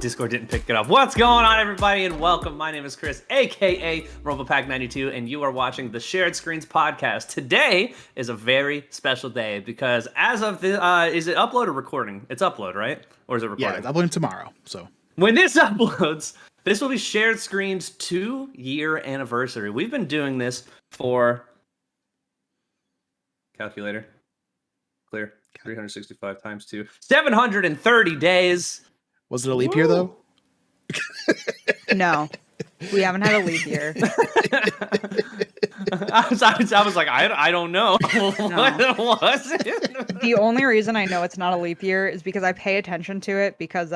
Discord didn't pick it up. What's going on, everybody, and welcome. My name is Chris, aka RoboPack92, and you are watching the Shared Screens podcast. Today is a very special day because as of the, is it upload or recording? It's upload, right? Or is it recording? Yeah, it's uploading tomorrow. So when this uploads, this will be Shared Screens 2-year anniversary. We've been doing this for calculator. Clear. 365 times 2. 730 days. Was it a leap year though? No, we haven't had a leap year. I was like, I don't know. What was it? The only reason I know it's not a leap year is because I pay attention to it because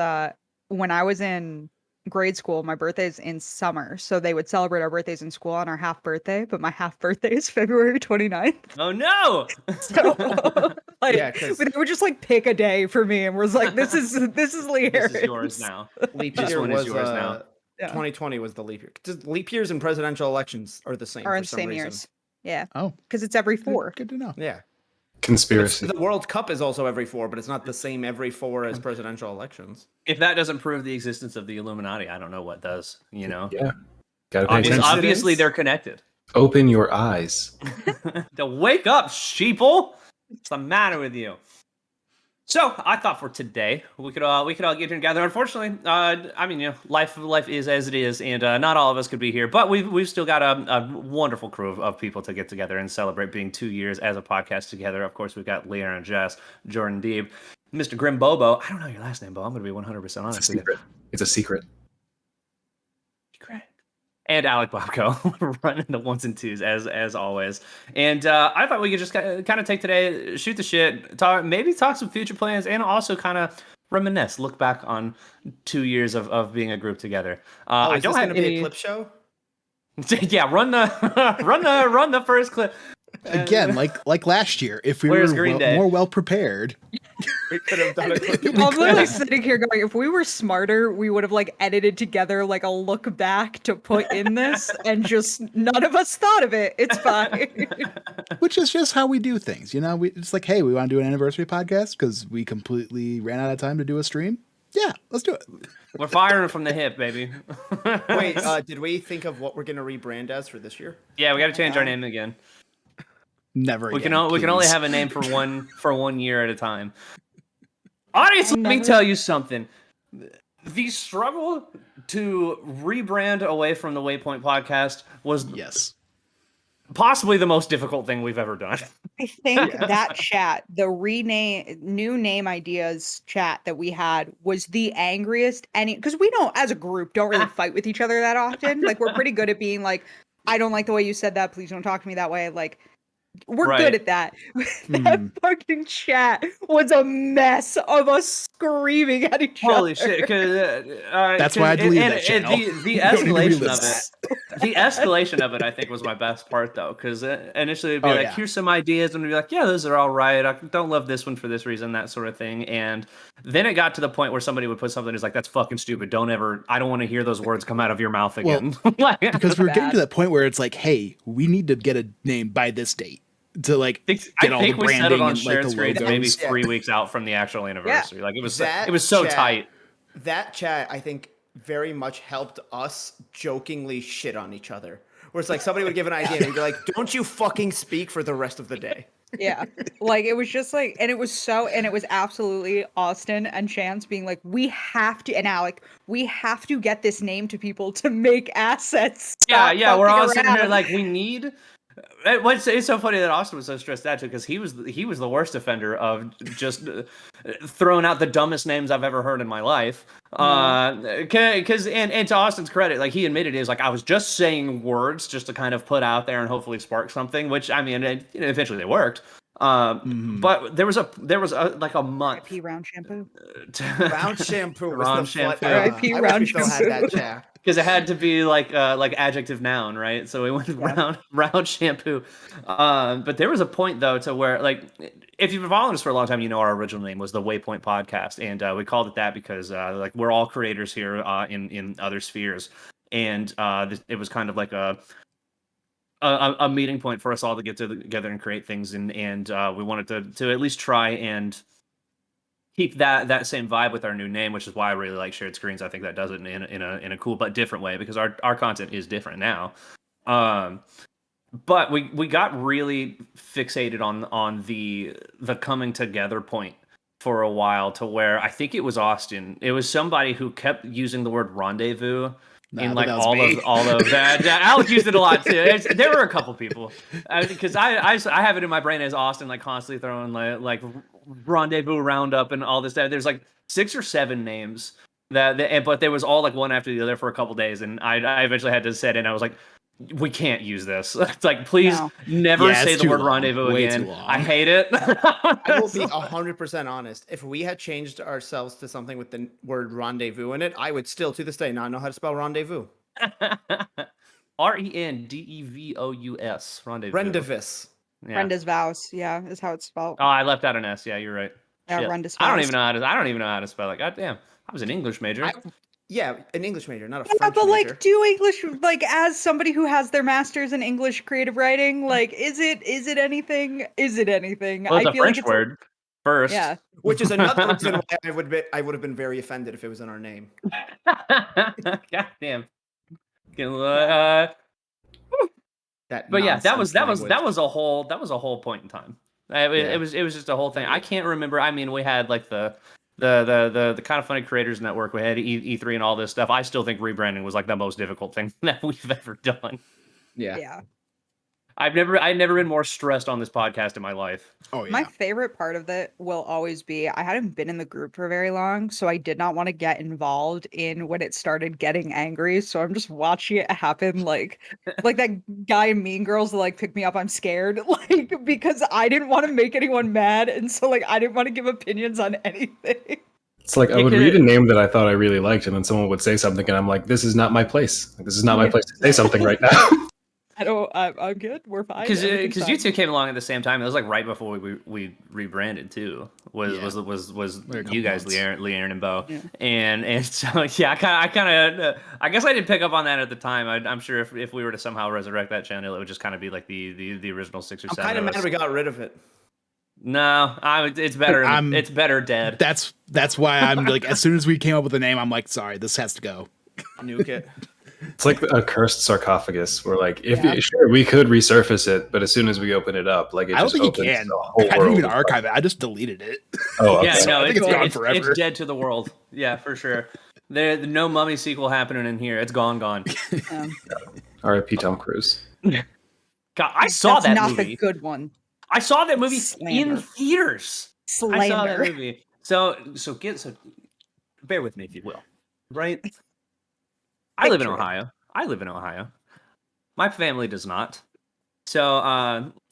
when I was in grade school, my birthday's in summer, so they would celebrate our birthdays in school on our half birthday, but my half birthday is February 29th. Oh no! So, like, Yeah, they would just like pick a day for me and was like, this is Lee This Harris. is yours now. Leap This year one was is yours now. Yeah. 2020 was the leap year. Just leap years and presidential elections are the same. Are for in the some same reason. years. Yeah. Oh, Because it's every 4. good to know. Yeah. Conspiracy. The World Cup is also every 4, but it's not the same every 4 as presidential elections. If that doesn't prove the existence of the Illuminati, I don't know what does. You know, Yeah. Gotta pay attention. obviously they're connected. Open your eyes. To wake up, sheeple. What's the matter with you? So I thought for today we could all get together. Unfortunately, I mean, you know, life is as it is, and not all of us could be here. But we've still got a wonderful crew of people to get together and celebrate being 2 years as a podcast together. Of course, we've got Leon and Jess, Jordan Deeb, Mr. Grim Bobo. I don't know your last name, Bo. I'm going to be 100% honest It's a with you. secret. It's a secret. Correct. And Alec Bobko running the ones and twos as always. And I thought we could just kind of take today, shoot the shit, talk some future plans, and also kind of reminisce, look back on 2 years of being a group together. I Is don't this have going to be any. a clip show? Yeah, run the first clip. Again, like last year, if we Where's were Green Day? more well prepared, We could have done a clip. I'm literally sitting here going, if we were smarter, we would have like edited together like a look back to put in this, and just none of us thought of it. It's fine. which is just how we do things. You know, it's like, hey, we want to do an anniversary podcast because we completely ran out of time to do a stream. Yeah, let's do it. We're firing from the hip, baby. Wait, did we think of what we're going to rebrand as for this year? Yeah, we got to change our name again. Never. We again, can only please. have a name for 1 year at a time. Audience, let me tell you something. The struggle to rebrand away from the Waypoint podcast was Yes. possibly the most difficult thing we've ever done. I think that chat, the new name ideas chat that we had, was the angriest. Because we don't, as a group, don't really fight with each other that often. Like, we're pretty good at being like, I don't like the way you said that. Please don't talk to me that way. Like, we're Right. good at that. That fucking chat was a mess of us screaming at each other. Holy shit! That's why I deleted that channel. The You don't need to escalation relive of it, the escalation of it, I think, was my best part though, because initially it'd be Oh, like, yeah. "Here's some ideas," and we'd be like, "Yeah, those are all right. I don't love this one for this reason," that sort of thing. And then it got to the point where somebody would put something that's like, "That's fucking stupid. Don't ever. I don't want to hear those words come out of your mouth again." Because we're getting bad. to that point where it's like, hey, we need to get a name by this date to like I get all the think we set it branding on and shared like the screens logos. maybe Yeah. 3 weeks out from the actual anniversary. Like it was That so chat- tight. That chat, I think, very much helped us jokingly shit on each other. Where it's like somebody would give an idea and we'd be like, don't you fucking speak for the rest of the day. Yeah. Like, it was just like, and it was absolutely Austin and Chance being like, we have to, and Alec, we have to get this name to people to make assets. Yeah, Stop we're all fucking sitting here around. like we need. It's so funny that Austin was so stressed out too, because he was the worst offender of just throwing out the dumbest names I've ever heard in my life. Because and to Austin's credit, like he admitted, he was like, I was just saying words just to kind of put out there and hopefully spark something. Which I mean, eventually they worked. But there was like a month. R.I.P. round shampoo. Round shampoo was Round the shampoo. I wish round we still had that chat. Because it had to be like adjective noun, right? So we went round shampoo. But there was a point though to where, like, if you've been following us for a long time, you know our original name was the Waypoint Podcast, and we called it that because like we're all creators here in other spheres, and it was kind of like a meeting point for us all to get together and create things, and we wanted to at least try and keep that same vibe with our new name, which is why I really like shared screens. I think that does it in a cool but different way because our content is different now. But we got really fixated on the coming together point for a while to where I think it was Austin. It was somebody who kept using the word rendezvous in but like that was me. all of that. Alec used it a lot too. There were a couple people because I have it in my brain as Austin like constantly throwing like rendezvous roundup and all this stuff. There's like 6 or 7 names but there was all like one after the other for a couple days, and I eventually had to sit in. I was like, we can't use this. It's like, please No. never Yeah, say it's the too word long. rendezvous Way again. too long. I hate it. I will be 100% honest. If we had changed ourselves to something with the word rendezvous in it, I would still, to this day, not know how to spell rendezvous. Rendezvous. Rendezvous. Rendezvous. Yeah. Brenda's vows, yeah, is how it's spelled. Oh, I left out an S. Yeah, you're right. Yeah, Shit. Brenda's I don't vows. even know how to spell it. God damn. I was an English major. Yeah, an English major, not a Yeah, French but major. like, do English like as somebody who has their master's in English creative writing, like, is it anything? Is it anything? Well, it's I a feel like French it's word first. yeah. Which is another reason why I would have been very offended if it was in our name. God damn. That But yeah, that nonsense was language. a whole point in time. It was just a whole thing. I can't remember. I mean, we had like the kind of funny creators network. We had E3 and all this stuff. I still think rebranding was like the most difficult thing that we've ever done. Yeah. I've never been more stressed on this podcast in my life. Oh yeah. My favorite part of it will always be I hadn't been in the group for very long, so I did not want to get involved in when it started getting angry. So I'm just watching it happen like that guy in Mean Girls that like pick me up, I'm scared. Like because I didn't want to make anyone mad, and so like I didn't want to give opinions on anything. It's like I would read a name that I thought I really liked, and then someone would say something, and I'm like, "This is not my place. This is not my place to say something right now." I'm good. We're fine. Because Everything's you fine. two came along at the same time. It was like right before we rebranded too. Was Like a couple you guys, months. Lee Aaron and Bo, Yeah. and so yeah, I kind of I guess I didn't pick up on that at the time. I'm sure if we were to somehow resurrect that channel, it would just kind of be like the original 6 or I'm 7. kind of of mad us. we got rid of it. No, it's better. I'm- It's better dead. That's why I'm like, as soon as we came up with the name, I'm like, sorry, this has to go. Nuke it. It's like a cursed sarcophagus, where like if Yeah. sure we could resurface it, but as soon as we open it up, like it I don't just think you opens can. the whole I didn't world. even archive it. I just deleted it. Oh, okay. Yeah, no, I think it's gone forever. It's dead to the world. Yeah, for sure. There's no Mummy sequel happening in here. It's gone. R.I.P. Tom Cruise. God, I saw That's that not movie. the good one. I saw that movie in Slander. theaters. I saw that Slander. movie. So bear with me if you will. Right? I live in Picture it. Ohio. My family does not. So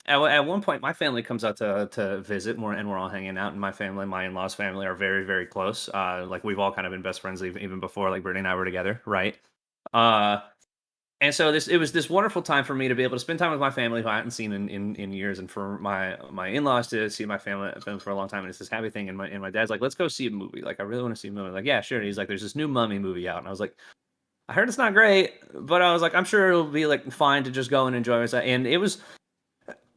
at one point, my family comes out to visit, and we're all hanging out. And my family, my in-laws' family, are very, very close. Like we've all kind of been best friends even before, like Brittany and I were together, right? And so it was this wonderful time for me to be able to spend time with my family who I hadn't seen in years, and for my in-laws to see my family for a long time. And it's this happy thing. And my dad's like, let's go see a movie. Like I really want to see a movie. I'm like, yeah, sure. And he's like, there's this new Mummy movie out, and I was like, I heard it's not great, but I was like, I'm sure it'll be like fine to just go and enjoy it. And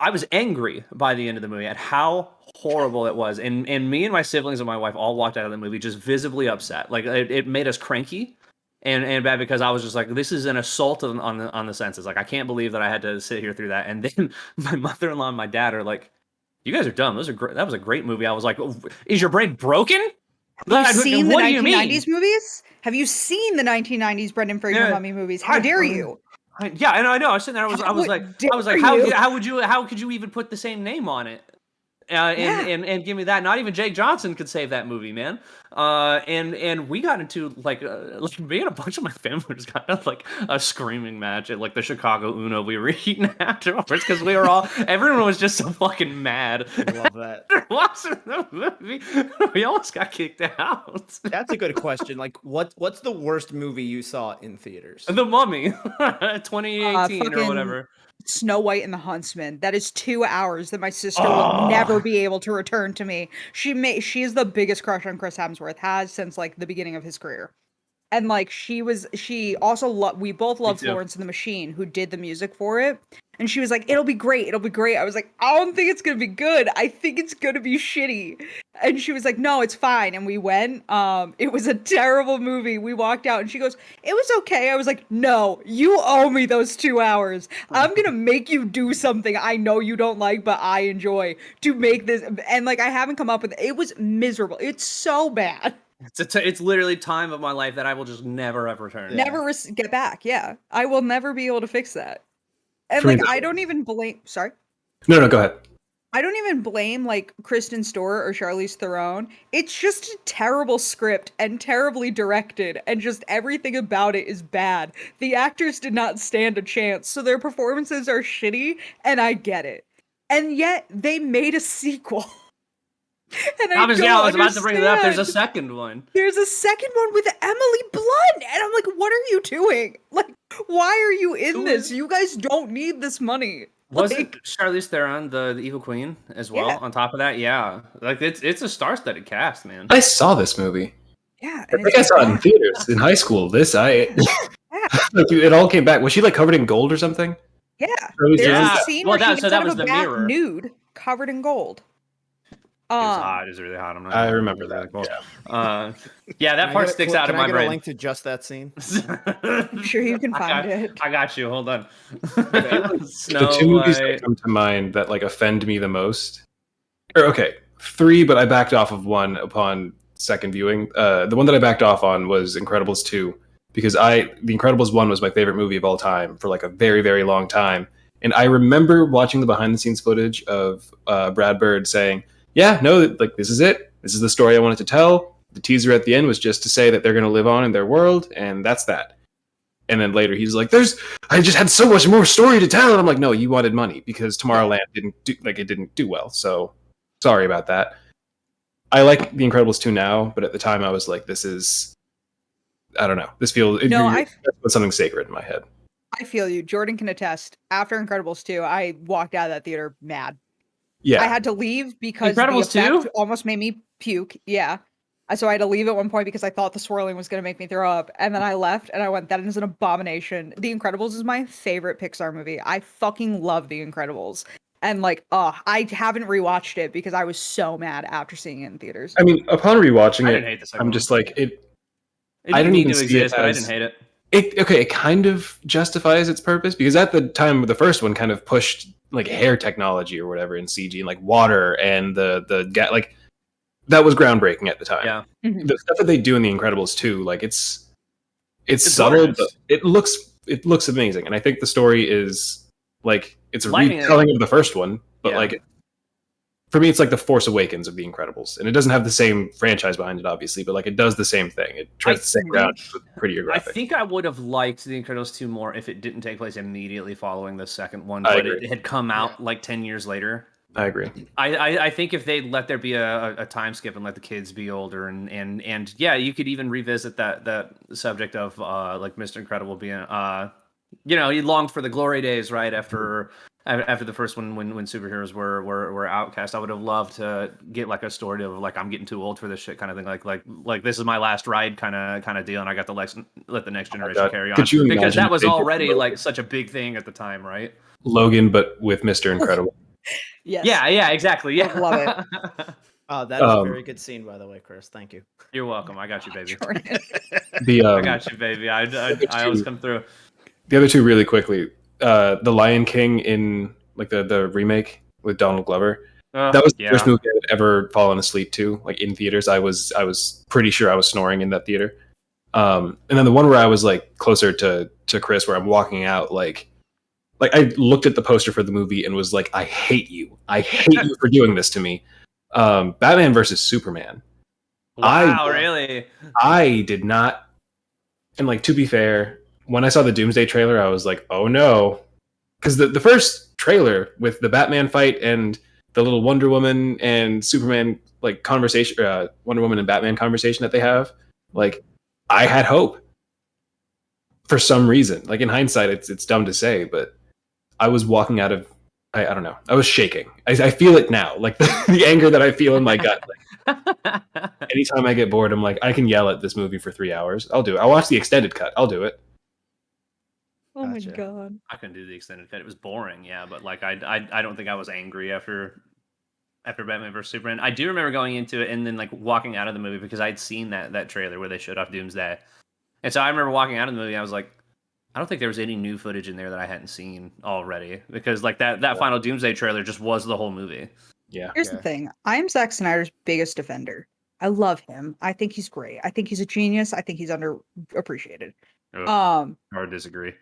I was angry by the end of the movie at how horrible it was. And me and my siblings and my wife all walked out of the movie just visibly upset. Like it made us cranky and bad because I was just like, this is an assault on the senses. Like I can't believe that I had to sit here through that. And then my mother-in-law and my dad are like, you guys are dumb. That was a great movie. I was like, is your brain broken? Have you seen the What do you mean? 1990s movies? Have you seen the 1990s Brendan Fraser Yeah. Mummy movies? How dare you? Yeah, I know. I was sitting there. I was like, dare how could you even put the same name on it? And give me that. Not even Jake Johnson could save that movie, man. And we got into like me and a bunch of my family just got into like a screaming match at like the Chicago Uno we were eating afterwards because everyone was just so fucking mad. I love that. Watching the movie, we almost got kicked out. That's a good question. Like, what's the worst movie you saw in theaters? The Mummy, 2018 or fucking- whatever. Snow White and the Huntsman. That is 2 hours that my sister will never be able to return to me. She is the biggest crush on Chris Hemsworth, has since like the beginning of his career. And like she also we both loved too. Florence and the Machine, who did the music for it. And she was like, it'll be great, it'll be great. I was like, I don't think it's gonna be good. I think it's gonna be shitty. And she was like, no, it's fine. And we went. It was a terrible movie. We walked out and she goes, it was okay. I was like, no, you owe me those 2 hours. I'm gonna make you do something I know you don't like, but I enjoy to make this. And like, I haven't come up with it. It was miserable. It's so bad. It's literally time of my life that I will just never ever return. Never get back. Yeah, I will never be able to fix that. And For me, like, I don't even blame. Sorry. No, go ahead. I don't even blame like Kristen Stewart or Charlize Theron. It's just a terrible script and terribly directed, and just everything about it is bad. The actors did not stand a chance, so their performances are shitty, and I get it. And yet they made a sequel. And Obviously, I was about to bring it up. There's a understand. second one. There's a second one with Emily Blunt, and I'm like, what are you doing? Like, why are you in Who this? is- You guys don't need this money. Was Like, it Charlize Theron, the evil queen, as well? Yeah. On top of that, yeah, like it's a star-studded cast, man. I saw this movie. Yeah, I and think I it's saw it in bad. theaters in high school. Like, it all came back. Was she like covered in gold or something? Yeah, Charlize there's Theron? a Yeah. scene Well, where that- she so gets that out was of a the bath mirror. nude, covered in gold. It was hot. It was really hot. I'm not. I gonna- remember really that, cool. Yeah, that Can I part get a sticks clip- out in can I my get brain. a link to just that scene? I'm sure you can find it. I got you. Hold on. The two movies that come to mind that like offend me the most, or okay, three, but I backed off of one upon second viewing. The one that I backed off on was Incredibles 2 because The Incredibles 1 was my favorite movie of all time for like a very, very long time. And I remember watching the behind the scenes footage of Brad Bird saying, yeah, no, like this is it. This is the story I wanted to tell. The teaser at the end was just to say that they're going to live on in their world, and that's that. And then later he's like, I just had so much more story to tell. And I'm like, no, you wanted money because Tomorrowland didn't do well. So sorry about that. I like The Incredibles 2 now, but at the time I was like, this is, I don't know. This feels, it's something sacred in my head. I feel you. Jordan can attest. After Incredibles 2, I walked out of that theater mad. Yeah. I had to leave because Incredibles the effect 2? almost made me puke. Yeah. So I had to leave at one point because I thought the swirling was going to make me throw up. And then I left and I went, that is an abomination. The Incredibles is my favorite Pixar movie. I fucking love The Incredibles. And like, I haven't rewatched it because I was so mad after seeing it in theaters. I mean, upon rewatching I it, didn't hate the second I'm one. just like, It I didn't don't need even to see exist, it but I as- didn't hate it. it kind of justifies its purpose because at the time the first one kind of pushed like hair technology or whatever in CG and like water and the like that was groundbreaking at the time. Yeah. The stuff that they do in The Incredibles 2, like it's subtle, gorgeous. but it looks amazing, and I think the story is like it's a Lighting it- retelling of the first one, but Yeah. like for me, it's like the Force Awakens of The Incredibles, and it doesn't have the same franchise behind it, obviously, but like it does the same thing. It tries to stay around with prettier I graphics. think I would have liked The Incredibles 2 more if it didn't take place immediately following the second one, I but agree. it had come out like 10 years later. I agree. I think if they let there be a time skip and let the kids be older and yeah, you could even revisit that subject of like Mr. Incredible being he longed for the glory days right after the first one when superheroes were outcast. I would have loved to get like a story of like I'm getting too old for this shit kind of thing, like this is my last ride kind of deal, and I got to let the next generation God. carry on Could you because imagine that was if they did already Logan? like such a big thing at the time, right? Logan, but with Mr. Incredible. Yes. Yeah, exactly. Yeah, Love it. Oh, that is a very good scene, by the way, Chris. Thank you. You're welcome. I got you, baby. Jordan. The I got you, baby. I always come through. The other two really quickly. The Lion King in like the remake with Donald Glover. That was the first movie I had ever fallen asleep to, like in theaters. I was pretty sure I was snoring in that theater. And then the one where I was like closer to Chris, where I'm walking out, like I looked at the poster for the movie and was like, I hate you for doing this to me. Batman versus Superman. Wow, really? I did not. And like, to be fair, when I saw the Doomsday trailer, I was like, oh no. Because the first trailer with the Batman fight and the little Wonder Woman and Superman like conversation, Wonder Woman and Batman conversation that they have, like I had hope for some reason. Like in hindsight, it's dumb to say, but I was walking out of, I don't know, I was shaking. I feel it now, like the anger that I feel in my gut. Anytime I get bored, I'm like, I can yell at this movie for 3 hours. I'll do it. I'll watch the extended cut. I'll do it. Oh my Gotcha. god. I couldn't do the extended cut. It was boring, yeah, but like I don't think I was angry after Batman vs Superman. I do remember going into it and then like walking out of the movie because I'd seen that trailer where they showed off Doomsday, and so I remember walking out of the movie. I was like, I don't think there was any new footage in there that I hadn't seen already because like that final Doomsday trailer just was the whole movie. Yeah. Here's the thing. I'm Zack Snyder's biggest defender. I love him. I think he's great. I think he's a genius. I think he's underappreciated. Ugh, Um, hard to disagree.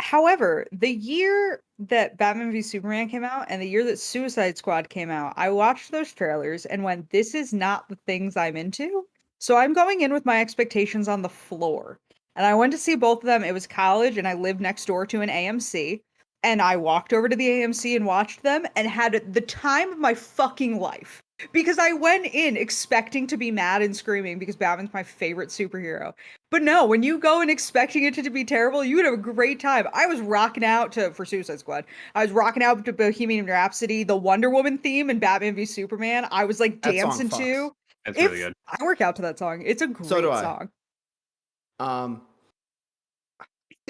However, the year that Batman v Superman came out and the year that Suicide Squad came out, I watched those trailers and went, this is not the things I'm into. So I'm going in with my expectations on the floor. And I went to see both of them. It was college and I lived next door to an AMC. And I walked over to the AMC and watched them and had the time of my fucking life. Because I went in expecting to be mad and screaming because Batman's my favorite superhero. But no, when you go in expecting it to be terrible, you would have a great time. I was rocking out for Suicide Squad. I was rocking out to Bohemian Rhapsody, the Wonder Woman theme in Batman v Superman. I was like That song dancing fucks. to. That's really good. I work out to that song. It's a great So do I. song.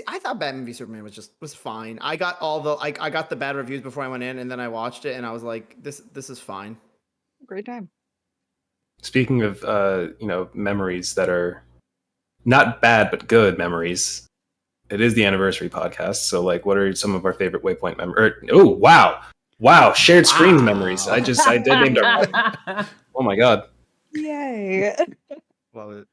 I thought Batman v Superman was fine. I got I got the bad reviews before I went in, and then I watched it, and I was like, this is fine. Great time. Speaking of memories that are not bad but good memories, it is the anniversary podcast. So like, what are some of our favorite Waypoint memories? Oh wow, shared screens memories. I did named our. Oh my god. Yay. Love it.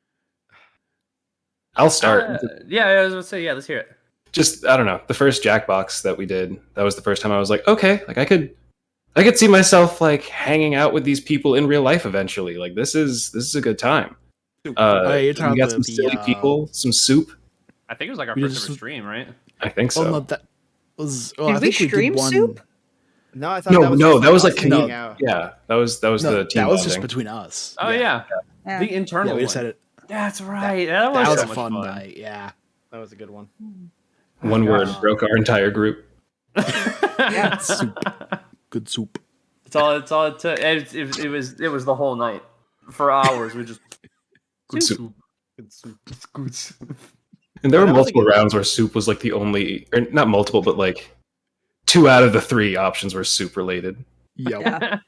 I'll start. Yeah, I was gonna say, yeah, let's hear it. Just I don't know. The first Jackbox that we did, that was the first time I was like, okay, like I could see myself like hanging out with these people in real life eventually. Like this is a good time. You're We talking got about some the, silly people, some soup. I think it was like our We first just- ever stream, right? I think so. Well, no, that was. Well, Did I we think stream did one. Soup? No, I thought No, that was no, just that was us like hanging commu- out. Yeah, that was No, the team that was just bonding. between us. Oh yeah, Yeah. the internal Yeah, we one. just had it. That's right. That That was so a much fun fun. night. Yeah. That was a good one. One word gosh. broke our entire group. Yeah. Soup. Good soup. It's all it took. It was the whole night for hours. We just Good soup. good soup. And there Yeah, were that was a multiple good- rounds where soup was like the only, or not multiple, but like 2 out of the 3 options were soup related. Yep. Yeah.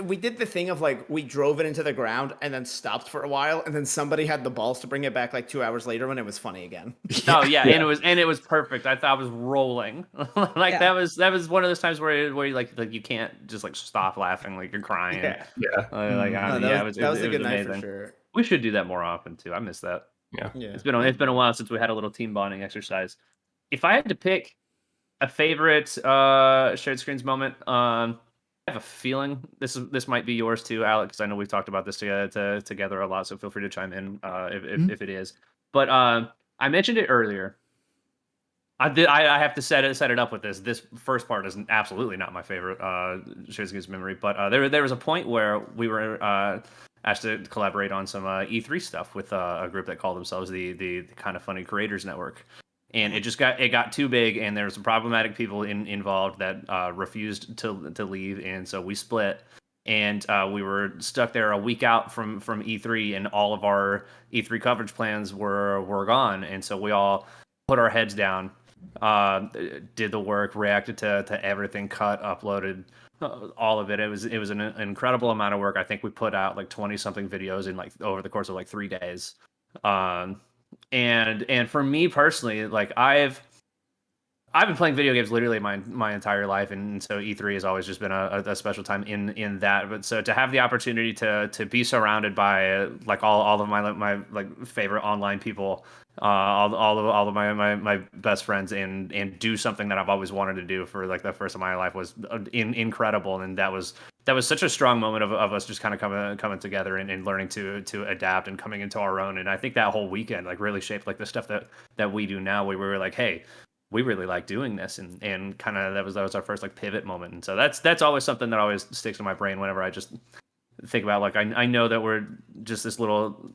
We did the thing of like we drove it into the ground and then stopped for a while, and then somebody had the balls to bring it back like 2 hours later when it was funny again. Oh yeah, and it was perfect. I thought I was rolling. Like Yeah. that was one of those times where you like you can't just like stop laughing, like you're crying. Yeah. Yeah. No, Yeah, that was a good night amazing. for sure. We should do that more often too. I miss that. Yeah. It's been a while since we had a little team bonding exercise. If I had to pick a favorite shared screens moment, I have a feeling this might be yours too, Alec, because I know we've talked about this together a lot. So feel free to chime in if it is. But I mentioned it earlier. I have to set it up with this. This first part is absolutely not my favorite shared screens memory. But there was a point where we were asked to collaborate on some E3 stuff with a group that called themselves the Kind of Funny Creators Network. And it got too big, and there were some problematic people involved that refused to leave, and so we split. And we were stuck there a week out from E3, and all of our E3 coverage plans were gone. And so we all put our heads down, did the work, reacted to everything, cut, uploaded, all of it. It was an incredible amount of work. I think we put out like 20 something videos in like over the course of like 3 days. And for me personally, like I've been playing video games literally my entire life, and so E3 has always just been a special time in that. But so to have the opportunity to be surrounded by like all of my like favorite online people, all of my best friends, and do something that I've always wanted to do for like the first of my life was incredible. And that was such a strong moment of us just kind of coming together and learning to adapt and coming into our own. And I think that whole weekend like really shaped like the stuff that we do now. We were like, hey, we really like doing this, and kind of that was our first like pivot moment. And so that's always something that always sticks in my brain whenever I just think about like I know that we're just this little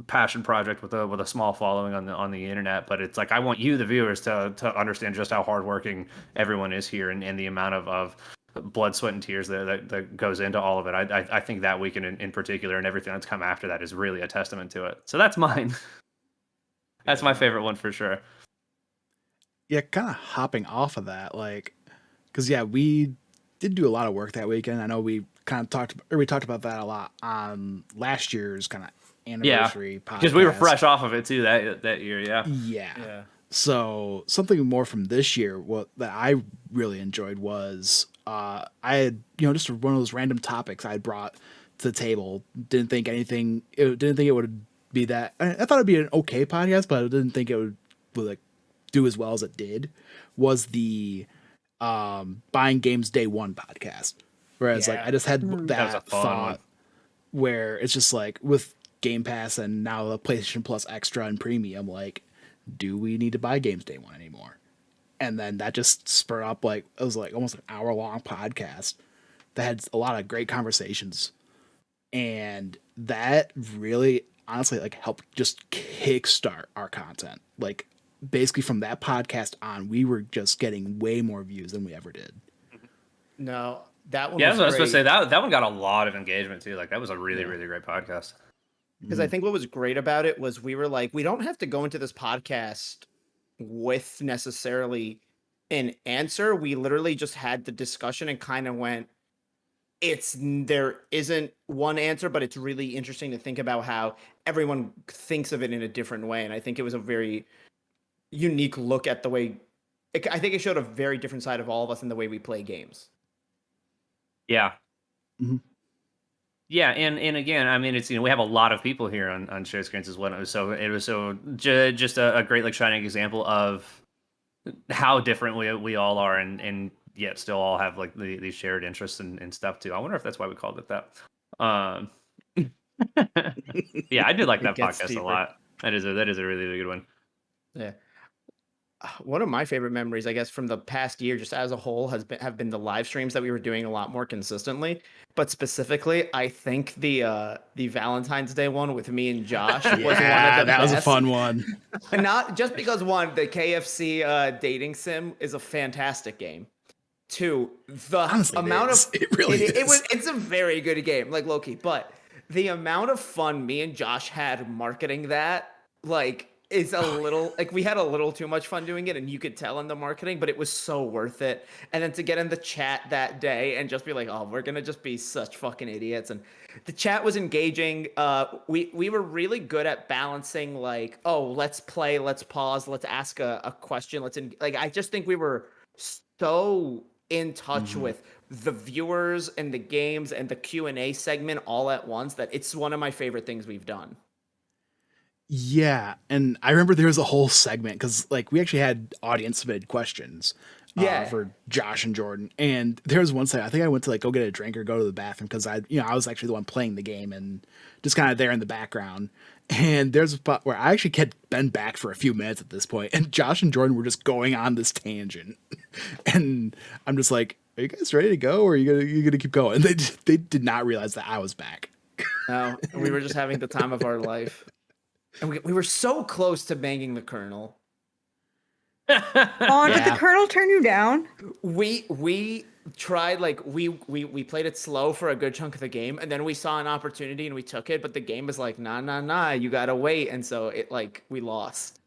passion project with a small following on the internet, but it's like I want you, the viewers, to understand just how hardworking everyone is here, and the amount of blood, sweat, and tears that goes into all of it. I think that weekend in particular and everything that's come after that is really a testament to it. So that's mine. That's my favorite one for sure. Yeah, kind of hopping off of that, like, because yeah, we did do a lot of work that weekend. I know we kind of talked about that a lot on last year's kind of anniversary podcast because we were fresh off of it too that year. Yeah. Yeah. So something more from this year, what that I really enjoyed was I had just one of those random topics I had brought to the table. Didn't think it would be that. I thought it'd be an okay podcast, but I didn't think it would like do as well as it did. Was the buying games day one podcast, whereas like I just had That was a that fun thought one. where it's just like with Game Pass and now the PlayStation Plus Extra and Premium, like, do we need to buy games day one anymore? And then that just spurred up, like, it was like almost an hour long podcast that had a lot of great conversations. And that really honestly like helped just kickstart our content. Like basically from that podcast on, we were just getting way more views than we ever did. No, that one Yeah, was I was great. supposed to say that one got a lot of engagement too. Like that was a really great podcast. Because I think what was great about it was we were like, we don't have to go into this podcast with necessarily an answer. We literally just had the discussion and kind of went, there isn't one answer, but it's really interesting to think about how everyone thinks of it in a different way. And I think it was a very unique look at the way, I think it showed a very different side of all of us in the way we play games. Yeah. Mhm. Yeah, and again, I mean, it's we have a lot of people here on share screens as well. It was just a great like shining example of how different we all are, and yet still all have like these shared interests and stuff too. I wonder if that's why we called it that. Yeah, I do like It that gets podcast deeper. a lot. That is a really good one. Yeah. One of my favorite memories, I guess, from the past year, just as a whole, have been the live streams that we were doing a lot more consistently. But specifically, I think the Valentine's Day one with me and Josh was one of the that was a best. fun one. And not just because one, the KFC dating sim is a fantastic game. Two, the Honestly, amount of it really is. it's a very good game, like low key. But the amount of fun me and Josh had marketing that, like, is a little like we had a little too much fun doing it, and you could tell in the marketing, but it was so worth it. And then to get in the chat that day and just be like, oh, we're gonna just be such fucking idiots. And the chat was engaging. We were really good at balancing, like, oh, let's play, let's pause, let's ask a question, like I just think we were so in touch with the viewers and the games and the Q&A segment all at once that it's one of my favorite things we've done. Yeah, and I remember there was a whole segment because like we actually had audience submitted questions for Josh and Jordan, and there was one segment I think I went to like go get a drink or go to the bathroom because I was actually the one playing the game and just kind of there in the background. And there's a spot where I actually had been back for a few minutes at this point, and Josh and Jordan were just going on this tangent, and I'm just like, "Are you guys ready to go, or are you gonna keep going?" And they did not realize that I was back. No, we were just having the time of our life. And we were so close to banging the Colonel. Oh, did the Colonel turn you down? We tried, like, we played it slow for a good chunk of the game, and then we saw an opportunity and we took it, but the game was like, nah, you gotta wait, and so it, like, we lost.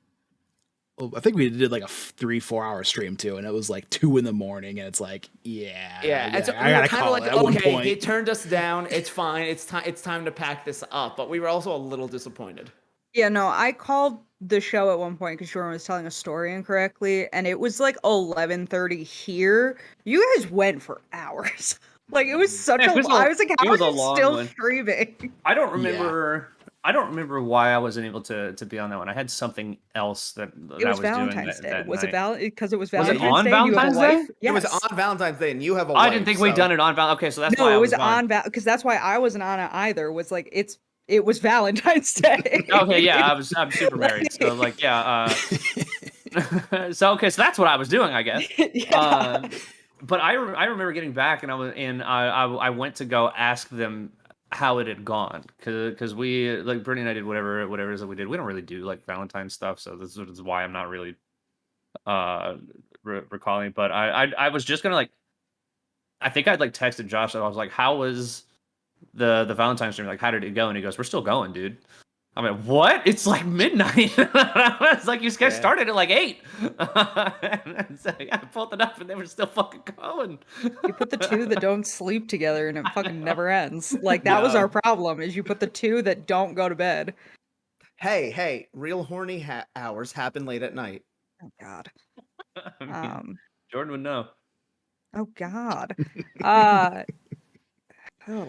Well, I think we did like a 3-4 hour stream too, and it was like 2 a.m, and it's like, And so I we gotta were kind of call like, it at one okay, point. he turned us down, it's fine, it's time to pack this up, but we were also a little disappointed. Yeah, no, I called the show at one point because Jordan was telling a story incorrectly, and it was like 11:30 here. You guys went for hours. Like it was such It was I was like, it how was are a you long still one. streaming? I don't remember why I wasn't able to be on that one. I had something else that It I was was Valentine's doing Day. that Was night. it because it was Was it Valentine's on Day? And you have a Valentine's wife? Day? Yes. It was on Valentine's Day, and you have a wife. I didn't think we'd done it on Valentine's. Okay, so that's why No, I it was gone. on because that's why I wasn't on it either. Was like it was Valentine's Day. Okay, yeah, I'm super married, so like so that's what I was doing, I guess. Yeah. But I remember getting back, and I went to go ask them how it had gone, because we, like, Brittany and I did whatever it is that we did. We don't really do like Valentine's stuff, so this is why I'm not really recalling. But I was just gonna like I think I'd like texted Josh and I was like, "How was the Valentine's stream? Like, how did it go?" And he goes, "We're still going, dude." I'm like, "What? It's like midnight." It's like you guys started at like 8. And so, yeah, I pulled it up and they were still fucking going. You put the two that don't sleep together and it fucking never ends. Like that was our problem. Is you put the two that don't go to bed. Hey, real horny hours happen late at night. Oh God. I mean, Jordan would know. Oh God. Oh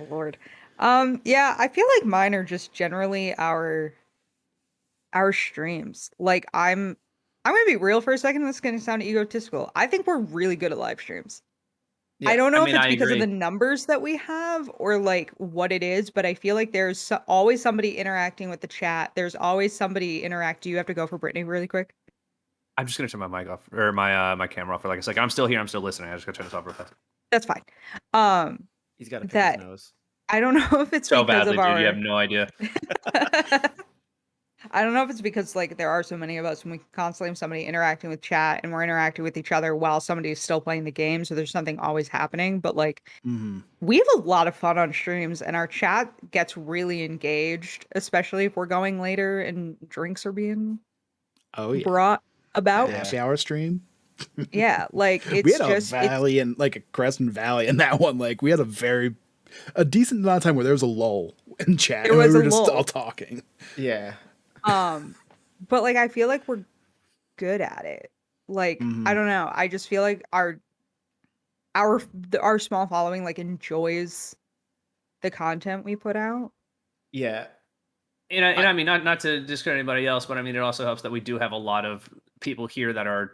Lord. Yeah, I feel like mine are just generally our streams. Like I'm gonna be real for a second. This is gonna sound egotistical. I think we're really good at live streams. I don't know if it's because of the numbers that we have or like what it is, but I feel like there's always somebody interacting with the chat. There's always somebody interact. Do you have to go for Brittany really quick? I'm just gonna turn my mic off or my camera off for like a second. I'm still here. I'm still listening. I just gotta turn this off real fast. That's fine. He's got to pick his nose. I don't know if it's so because badly, of our. Dude, you have no idea. I don't know if it's because like there are so many of us and we constantly have somebody interacting with chat and we're interacting with each other while somebody is still playing the game. So there's something always happening. But like we have a lot of fun on streams and our chat gets really engaged, especially if we're going later and drinks are being brought about. Happy hour stream. Yeah, like it's we had just a valley and like a crescent valley in that one. Like we had a decent amount of time where there was a lull in chat and we were just all talking. Yeah. But like I feel like we're good at it. Like I don't know. I just feel like our small following like enjoys the content we put out. Yeah. And I mean, not to discredit anybody else, but I mean, it also helps that we do have a lot of people here that are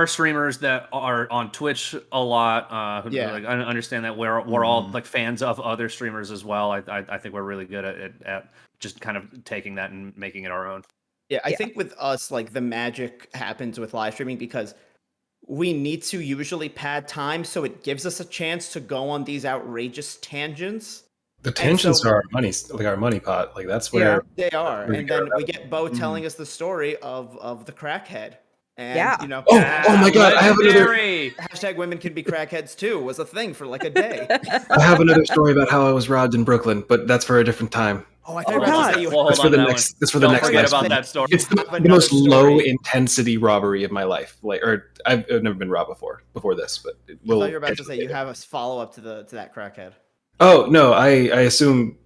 streamers that are on Twitch a lot. Who like understand that we're all like fans of other streamers as well. I think we're really good at just kind of taking that and making it our own. Yeah, I think with us, like the magic happens with live streaming because we need to usually pad time, so it gives us a chance to go on these outrageous tangents. The tangents are our money pot. Like that's where they are. And then we get Bo telling us the story of the crackhead. And you know, oh my God, I have another hashtag women can be crackheads too was a thing for like a day. I have another story about how I was robbed in Brooklyn, but that's for a different time. Oh, I thought you were about to say you That's for the next. That's for the next. Forget about that story. It's the most low intensity robbery of my life. Like, or I've never been robbed before this, but I thought you were about to say you have a follow up to that crackhead. Oh no, I assume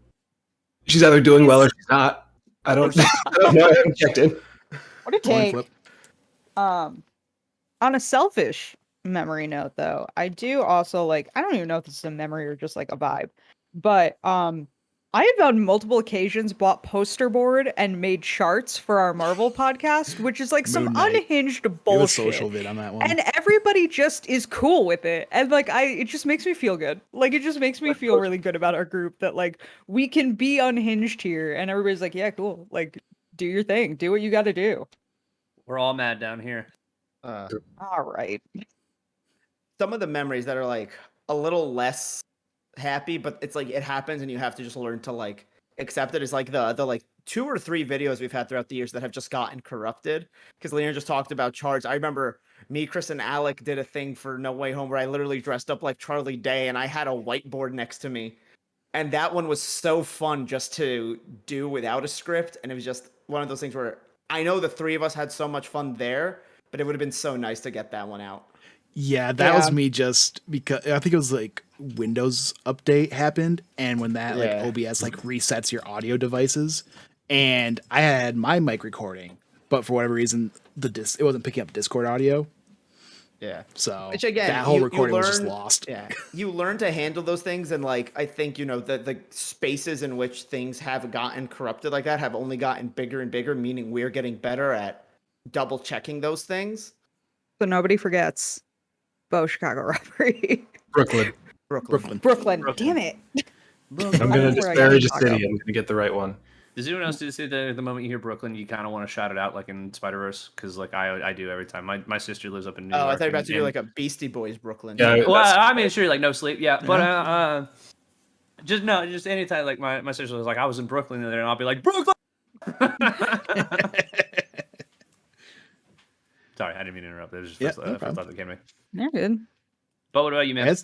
she's either doing well or she's not. I don't know. I haven't checked in. What a take. On a selfish memory note, though, I do also like. I don't even know if this is a memory or just like a vibe, but I have on multiple occasions bought poster board and made charts for our Marvel podcast, which is like some unhinged bullshit. A social vid on that one. And everybody just is cool with it. And like it just makes me feel good. Like it just makes me feel really good about our group that like we can be unhinged here and everybody's like, yeah, cool. Like do your thing. Do what you got to do. We're all mad down here. All right. Some of the memories that are like a little less happy, but it's like it happens and you have to just learn to like accept it. Is like the like 2 or 3 videos we've had throughout the years that have just gotten corrupted because Leon just talked about charts. I remember me, Chris, and Alec did a thing for No Way Home where I literally dressed up like Charlie Day and I had a whiteboard next to me, and that one was so fun just to do without a script. And it was just one of those things where I know the 3 of us had so much fun there, but it would have been so nice to get that one out. Yeah, that was me just because I think it was like Windows update happened, and when that like OBS like resets your audio devices, and I had my mic recording, but for whatever reason it wasn't picking up Discord audio. Yeah. So which again, that whole recording was just lost. Yeah. You learn to handle those things, and like I think, you know, the spaces in which things have gotten corrupted like that have only gotten bigger and bigger, meaning we're getting better at double checking those things. So nobody forgets Bo Chicago robbery. Brooklyn. Damn it. I'm gonna disparage a city. I'm gonna get the right one. Does anyone else do the moment you hear Brooklyn, you kind of want to shout it out like in Spider-Verse? Because like I do every time. My sister lives up in New York. Oh, I thought you were about to do like a Beastie Boys Brooklyn. Yeah, well, I mean, sure, like No Sleep, yeah. But just anytime like my sister was like, I was in Brooklyn the other day, and I'll be like, Brooklyn. Sorry, I didn't mean to interrupt. It was just first thought that came to me. You're good. But what about you, man?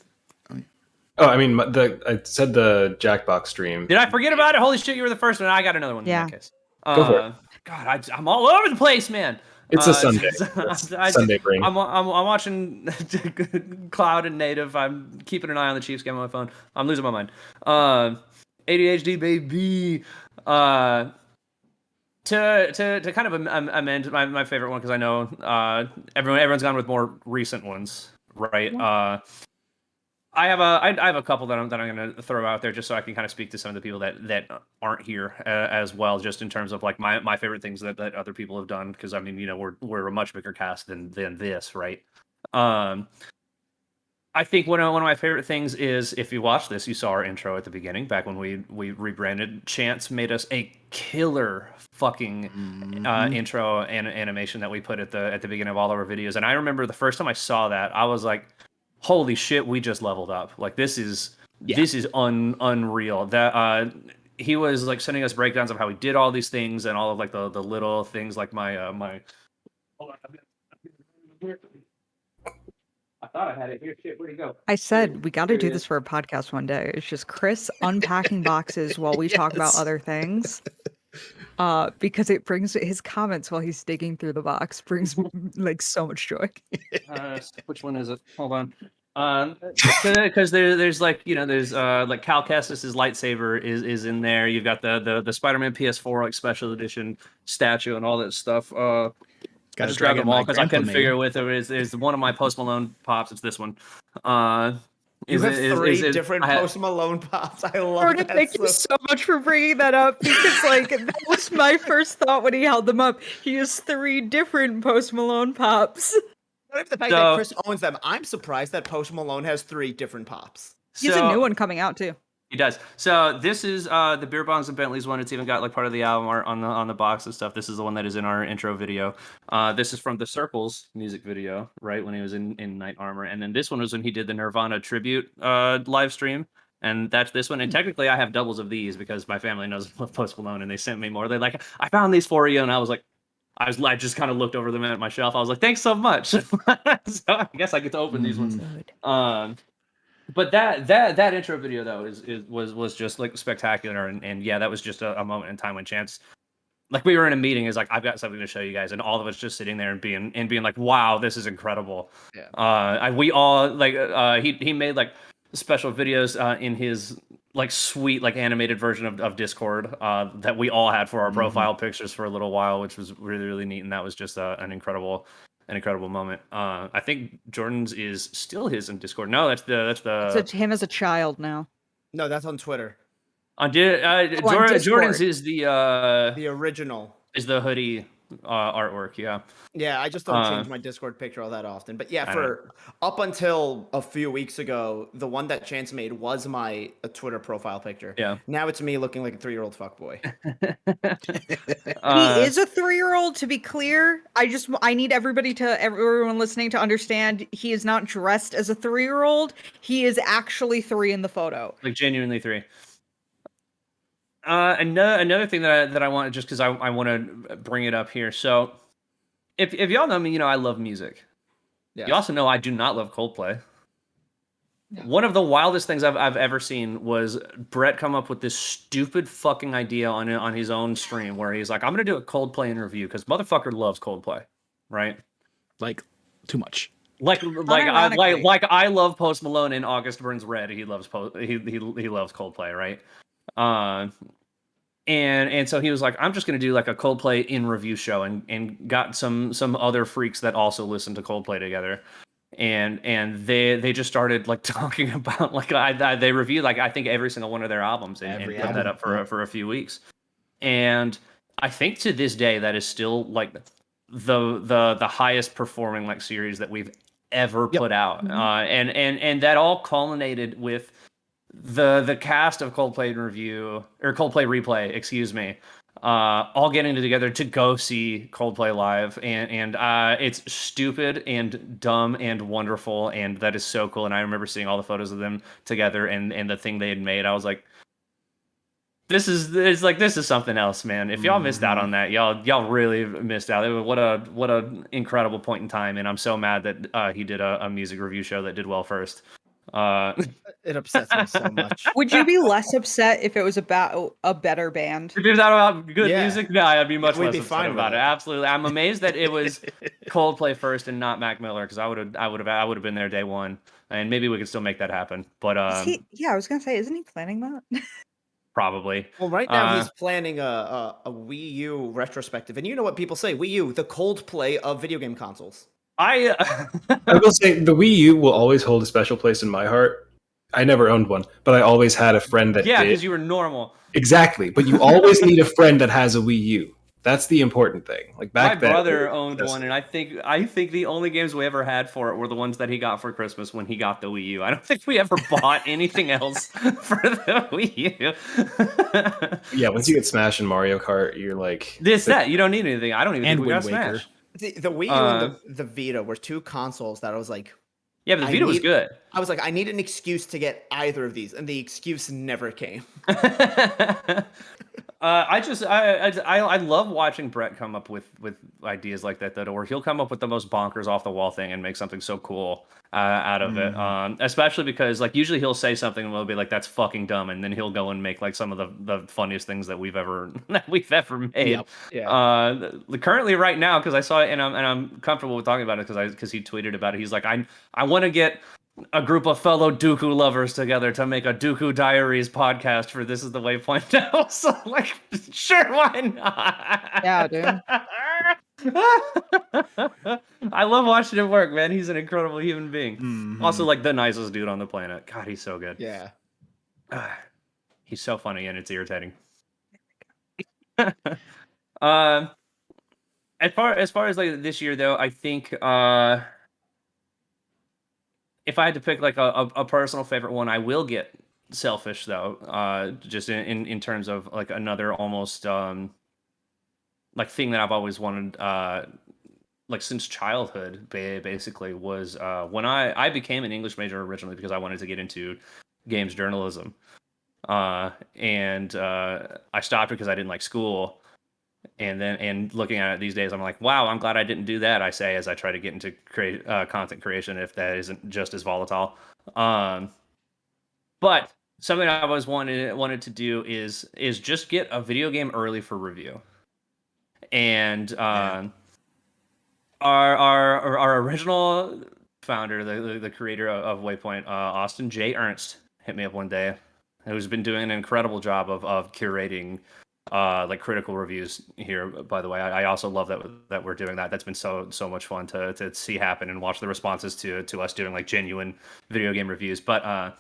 Oh, I mean, I said the Jackbox stream. Did I forget about it? Holy shit, you were the first one. I got another one in that case. Go for it. God, I'm all over the place, man. It's a Sunday. Sunday brain. I'm watching Cloud and Native. I'm keeping an eye on the Chiefs game on my phone. I'm losing my mind. ADHD baby. To kind of amend my favorite one, because I know everyone's gone with more recent ones, right? I have a couple that I'm going to throw out there just so I can kind of speak to some of the people that aren't here as well, just in terms of like my favorite things that other people have done, because I mean, you know, we're a much bigger cast than this, right? I think one of my favorite things is, if you watch this, you saw our intro at the beginning, back when we rebranded. Chance made us a killer fucking intro and animation that we put at the beginning of all of our videos. And I remember the first time I saw that, I was like, holy shit, we just leveled up. Like, this is unreal. That he was like sending us breakdowns of how he did all these things, and all of like the little things, like my hold on, I thought I had it here. Shit, where'd it go? I said we got to do this for a podcast one day. It's just Chris unpacking boxes while we talk about other things. Because it brings his comments while he's digging through the box brings like so much joy. Which one is it? Hold on. Because there's like, you know, there's like Cal Kestis's lightsaber is in there. You've got the Spider-Man PS4 like special edition statue and all that stuff. I just grabbed them all because I couldn't figure with it. Is one of my Post Malone pops. It's this one. You have three different Post Malone pops. I love Jordan, that. thank you so much for bringing that up, because like that was my first thought when he held them up. He has 3 different Post Malone pops. Not even the fact that Chris owns them. I'm surprised that Post Malone has 3 different pops. He has a new one coming out too. He does. So this is the Beer Bongs and Bentleys one. It's even got like part of the album art on the box and stuff. This is the one that is in our intro video. This is from the Circles music video, right, when he was in Knight Armor. And then this one was when he did the Nirvana tribute live stream. And that's this one. And technically I have doubles of these because my family knows I love Post Malone, and they sent me more. They're like, I found these for you. And I was like, I just kind of looked over them at my shelf. I was like, thanks so much. So I guess I get to open these ones. But that intro video though was just like spectacular, and yeah, that was just a moment in time when Chance, like, we were in a meeting, is like, I've got something to show you guys, and all of us just sitting there and being like, wow, this is incredible. Yeah. We all like he made like special videos in his like sweet like animated version of Discord that we all had for our profile pictures for a little while, which was really neat, and that was just an incredible moment. I think Jordan's is still his in Discord. No, that's him as a child now. No, that's on Twitter. On Jordan's is the original. Is the hoodie artwork, yeah. Yeah, I just don't change my Discord picture all that often. But yeah, for up until a few weeks ago, the one that Chance made was my Twitter profile picture. Yeah. Now it's me looking like a 3-year-old fuckboy. He is a 3-year-old, to be clear. I need everyone listening to understand he is not dressed as a 3-year-old. He is actually 3 in the photo. Like, genuinely 3. Another thing that I want, just because I want to bring it up here. So, if y'all know me, you know I love music. Yes. You also know I do not love Coldplay. Yeah. One of the wildest things I've ever seen was Brett come up with this stupid fucking idea on his own stream, where he's like, I'm gonna do a Coldplay interview because motherfucker loves Coldplay, right? Like, too much. Like I love Post Malone and August Burns Red. He loves he loves Coldplay, right? And so he was like, I'm just gonna do like a Coldplay in review show, and got some other freaks that also listen to Coldplay together, and they just started like talking about like they reviewed like I think every single one of their albums and put that up for a few weeks, and I think to this day that is still like the highest performing like series that we've ever put out, and that all culminated with the cast of Coldplay review or Coldplay replay, excuse me, all getting together to go see Coldplay live, and it's stupid and dumb and wonderful, and that is so cool. And I remember seeing all the photos of them together and the thing they had made. I was like, this is something else, man. If y'all missed out on that, y'all really missed out. What a incredible point in time, and I'm so mad that he did a music review show that did well first. It upsets me so much. Would you be less upset if it was about a better band? If it was about good Yeah. music, no, I'd be much we'd less be upset fine with about it. it. Absolutely, I'm amazed that it was Coldplay first and not Mac Miller because I would have been there day one, and maybe we could still make that happen. But Is he? Yeah, I was gonna say, isn't he planning that? probably. Well, right now he's planning a Wii U retrospective, and you know what people say: Wii U, the Coldplay of video game consoles. I will say the Wii U will always hold a special place in my heart. I never owned one, but I always had a friend that yeah, did. because you were normal. Exactly, but you always need a friend that has a Wii U. That's the important thing. Like My back then, brother owned one, and I think the only games we ever had for it were the ones that he got for Christmas when he got the Wii U. I don't think we ever bought anything else for the Wii U. yeah, once you get Smash and Mario Kart, you're like that you don't need anything. I don't even And think we got Wind Waker. Smash. The Wii U and the Vita were two consoles that I was like, Yeah, but the Vita was good. I was like, I need an excuse to get either of these, and the excuse never came. I love watching Brett come up with ideas like that, or he'll come up with the most bonkers off the wall thing and make something so cool out of it. Especially because like usually he'll say something and we'll be like, "That's fucking dumb," and then he'll go and make like some of the funniest things that we've ever made. Yep. Yeah. Currently, right now, because I saw it and I'm comfortable with talking about it because he tweeted about it. He's like, I want to get a group of fellow Dooku lovers together to make a Dooku Diaries podcast for This Is the Waypoint now. So, like, sure, why not? Yeah, dude. I love watching him work, man. He's an incredible human being. Mhm. Also, like, the nicest dude on the planet. God, he's so good. Yeah. He's so funny and it's irritating. As far as like this year, though, I think if I had to pick like a personal favorite one, I will get Selfish though. Just in terms of like another almost like thing that I've always wanted like since childhood basically was when I became an English major originally because I wanted to get into games journalism. And I stopped because I didn't like school. And looking at it these days, I'm like, wow, I'm glad I didn't do that. I say as I try to get into content creation, if that isn't just as volatile. But something I've always wanted to do is just get a video game early for review. And our original founder, the creator of Waypoint, Austin J. Ernst, hit me up one day, who's been doing an incredible job of curating like critical reviews here. By the way, I also love that we're doing that. That's been so much fun to see happen and watch the responses to us doing like genuine video game reviews. But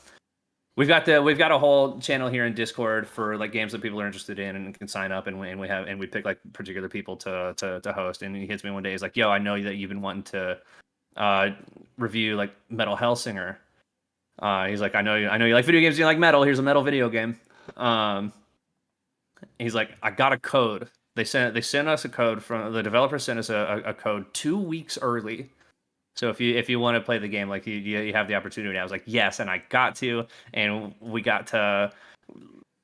we've got a whole channel here in Discord for like games that people are interested in and can sign up, and we pick like particular people to host. And he hits me one day, he's like, "Yo, I know that you've been wanting to review like Metal Hellsinger." He's like, I know you like video games, you like metal. Here's a metal video game. He's like, I got a code. They sent us a code from the developer sent us a code 2 weeks early. So if you want to play the game, like you have the opportunity. I was like, yes, and I got to, and we got to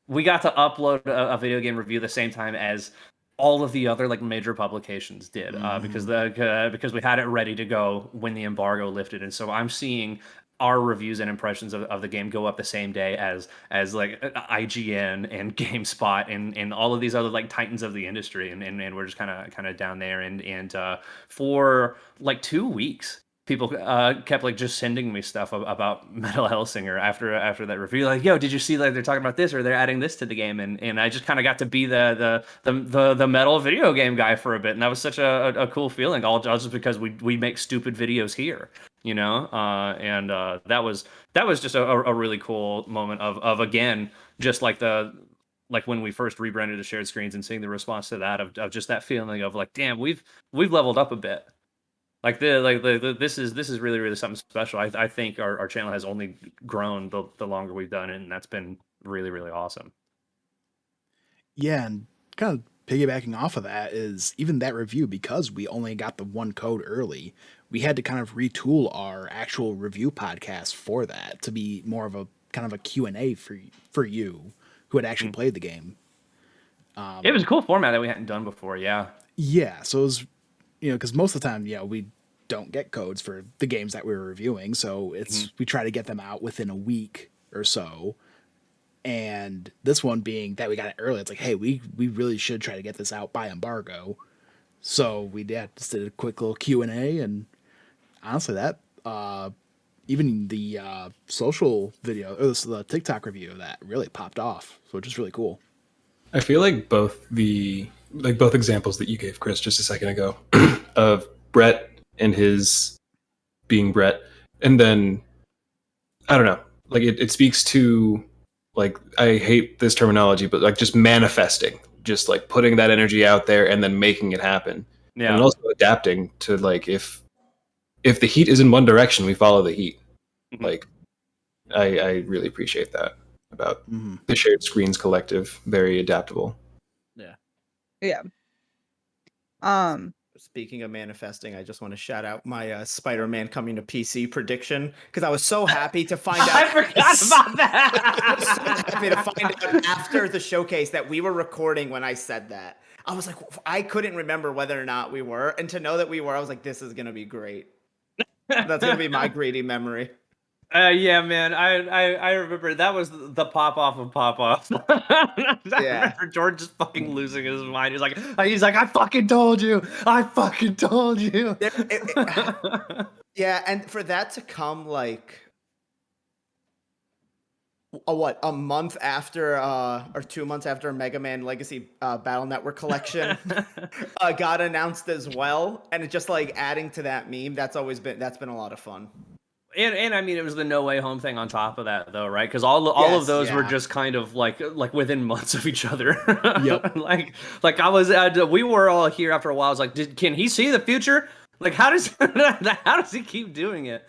upload a video game review the same time as all of the other like major publications did, because we had it ready to go when the embargo lifted, and so I'm seeing our reviews and impressions of the game go up the same day as like IGN and GameSpot and all of these other like titans of the industry, and we're just kind of down there, and for like 2 weeks people kept like just sending me stuff about Metal Hellsinger after that review, like, yo, did you see like they're talking about this or they're adding this to the game, and I just kind of got to be the metal video game guy for a bit, and that was such a cool feeling, all just because we make stupid videos here, you know. And that was just a really cool moment of again, just like when we first rebranded to Shared Screens and seeing the response to that of just that feeling of like, damn, we've leveled up a bit. Like this is really something special. I think our channel has only grown the longer we've done it, and that's been really awesome. Yeah, and kind of piggybacking off of that is even that review, because we only got the one code early, we had to kind of retool our actual review podcast for that to be more of a kind of a Q&A for you who had actually played the game. It was a cool format that we hadn't done before. Yeah. Yeah, so it was, because most of the time, we don't get codes for the games that we were reviewing, so we try to get them out within a week or so. And this one being that we got it early, it's like, hey, we really should try to get this out by embargo. So we just did a quick little Q&A, and honestly, that even the social video or the TikTok review of that really popped off, so which is really cool. I feel like both examples that you gave, Chris, just a second ago, of Brett and his being Brett, and then I don't know, like it speaks to, like, I hate this terminology, but like just manifesting, just like putting that energy out there and then making it happen. Yeah. And also adapting to, like, if the heat is in one direction, we follow the heat. Like, I really appreciate that about the Shared Screens Collective. Very adaptable. Yeah. Speaking of manifesting, I just want to shout out my Spider-Man coming to PC prediction, because I was so happy to find out. I forgot about that. I was so happy to find out after the showcase that we were recording when I said that. I was like, I couldn't remember whether or not we were, and to know that we were, I was like, this is gonna be great. That's gonna be my greedy memory. Yeah, man. I remember that was the pop off of pop off. I remember George just fucking losing his mind. He's like, I fucking told you. I fucking told you. Yeah, and for that to come like a month after or 2 months after Mega Man Legacy Battle Network Collection got announced as well, and it just like adding to that meme, that's been a lot of fun. And I mean, it was the No Way Home thing on top of that, though, right? Because all of those were just kind of like within months of each other. Yep. like I was, we were all here after a while. I was like, can he see the future? Like, how does he keep doing it?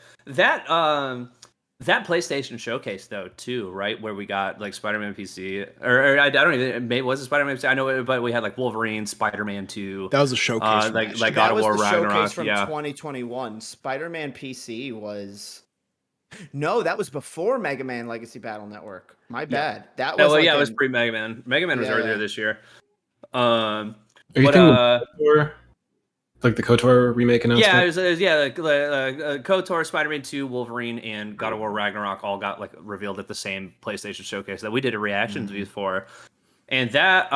That PlayStation showcase though, too, right? Where we got like Spider-Man PC, or I don't even, maybe was it Spider-Man PC? I know, but we had like Wolverine, Spider-Man 2. That was a showcase. Like God of War Ragnarok. From 2021. Spider-Man PC was that was before Mega Man Legacy Battle Network. My bad. That was it was pre-Mega Man. Mega Man was earlier this year. Are you thinking like the KOTOR remake announcement? Yeah, it was KOTOR, Spider-Man 2, Wolverine, and God of War Ragnarok all got like revealed at the same PlayStation showcase that we did a reaction to for, and that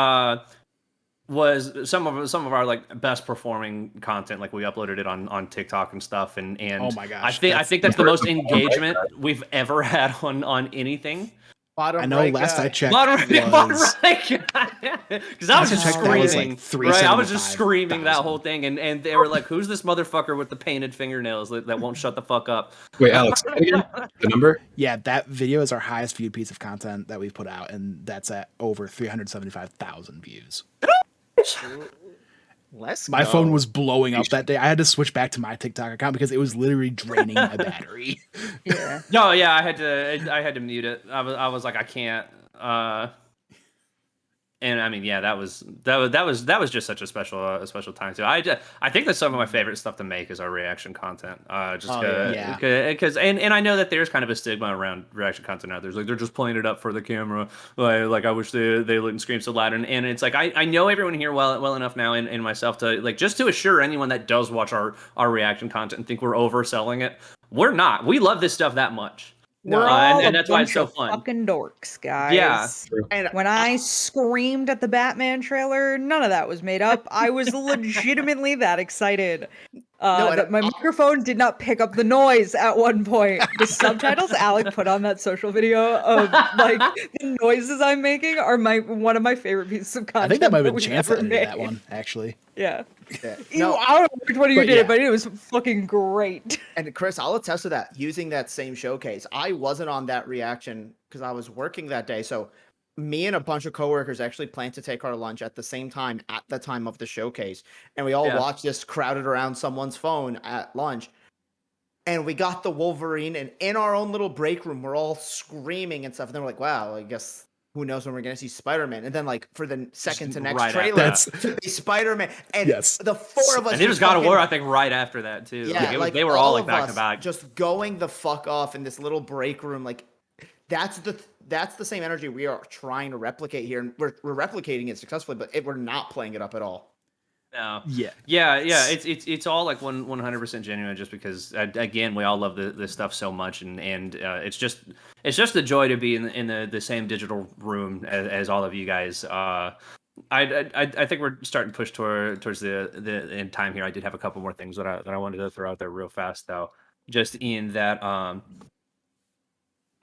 was some of our like best performing content. Like we uploaded it on TikTok and stuff, and oh my gosh, I think that's the most engagement we've ever had on anything. I know. Last I checked, because I was just screaming. Like I was just screaming that whole thing, and they were like, "Who's this motherfucker with the painted fingernails that won't shut the fuck up?" Wait, Alex, again? The number? Yeah, that video is our highest viewed piece of content that we've put out, and that's at over 375,000 views. My phone was blowing up that day. I had to switch back to my TikTok account because it was literally draining my battery. Yeah. No, yeah, I had to mute it. I was like, I can't. And I mean, yeah, that was just such a special time too. I think that's some of my favorite stuff to make is our reaction content. Because and I know that there's kind of a stigma around reaction content out there. It's like they're just playing it up for the camera. Like I wish they wouldn't scream so loud. And it's like I know everyone here well enough now, and myself to like just to assure anyone that does watch our reaction content and think we're overselling it. We're not. We love this stuff that much. We're all and that's why it's so fun. Fucking dorks, guys. Yeah. And when I screamed at the Batman trailer, none of that was made up. I was legitimately that excited. That my microphone did not pick up the noise at one point. The subtitles Alec put on that social video of like the noises I'm making are one of my favorite pieces of content. I think that might have been Chance that did that one, actually. Yeah. No, I don't know which one you did, but it was fucking great. And Chris, I'll attest to that. Using that same showcase, I wasn't on that reaction because I was working that day. So me and a bunch of coworkers actually planned to take our lunch at the same time at the time of the showcase. And we all watched this crowded around someone's phone at lunch. And we got the Wolverine, and in our own little break room, we're all screaming and stuff. And then we're like, wow, I guess who knows when we're going to see Spider-Man. And then like for the second to next trailer to be Spider-Man. And the four of us. And it was God of War, I think, right after that too. Yeah, they were all like back to back. Just going the fuck off in this little break room. Like that's the same energy we are trying to replicate here. And we're replicating it successfully, but we're not playing it up at all. No. Yeah. Yeah. It's all like 100% genuine, just because again we all love this stuff so much, and it's just a joy to be in the same digital room as all of you guys. I think we're starting to push towards the end time here. I did have a couple more things that I wanted to throw out there real fast though, just in that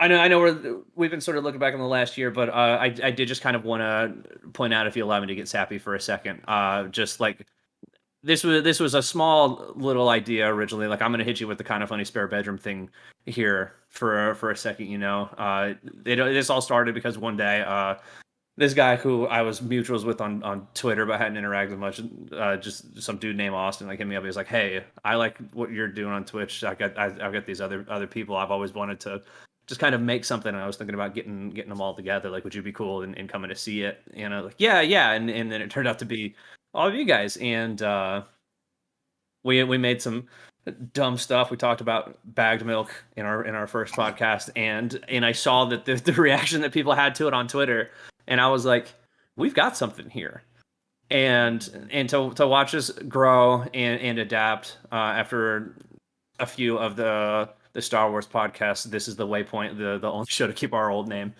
I know we've been sort of looking back on the last year, but I did just kind of want to point out, if you allow me to get sappy for a second, just like this was a small little idea originally. Like, I'm gonna hit you with the kind of funny spare bedroom thing here for a second. This all started because one day this guy who I was mutuals with on Twitter but hadn't interacted much, just some dude named Austin, like hit me up. He was like, "Hey, I like what you're doing on Twitch. I've got these other people I've always wanted to just kind of make something. And I was thinking about getting them all together. Like, would you be cool in coming to see it?" And I was like, yeah. And then it turned out to be all of you guys. And we made some dumb stuff. We talked about bagged milk in our first podcast, and I saw that the reaction that people had to it on Twitter, and I was like, we've got something here. And to watch us grow and adapt after a few of the Star Wars podcasts, this is the Waypoint, the only show to keep our old name.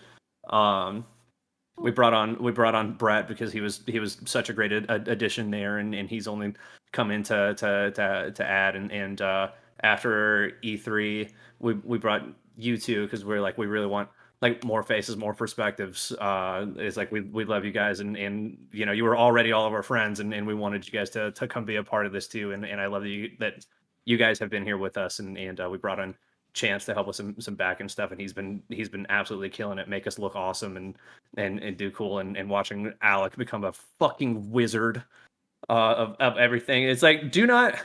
We brought on Brett because he was such a great addition there, and he's only come in to add, and after E3 we brought you two because we really want like more faces, more perspectives. It's like we love you guys, and you were already all of our friends, and we wanted you guys to come be a part of this too, and I love that you guys have been here with us, and we brought on Chance to help with some back and stuff, and he's been absolutely killing it, make us look awesome and do cool, and watching Alec become a fucking wizard of everything. It's like, do not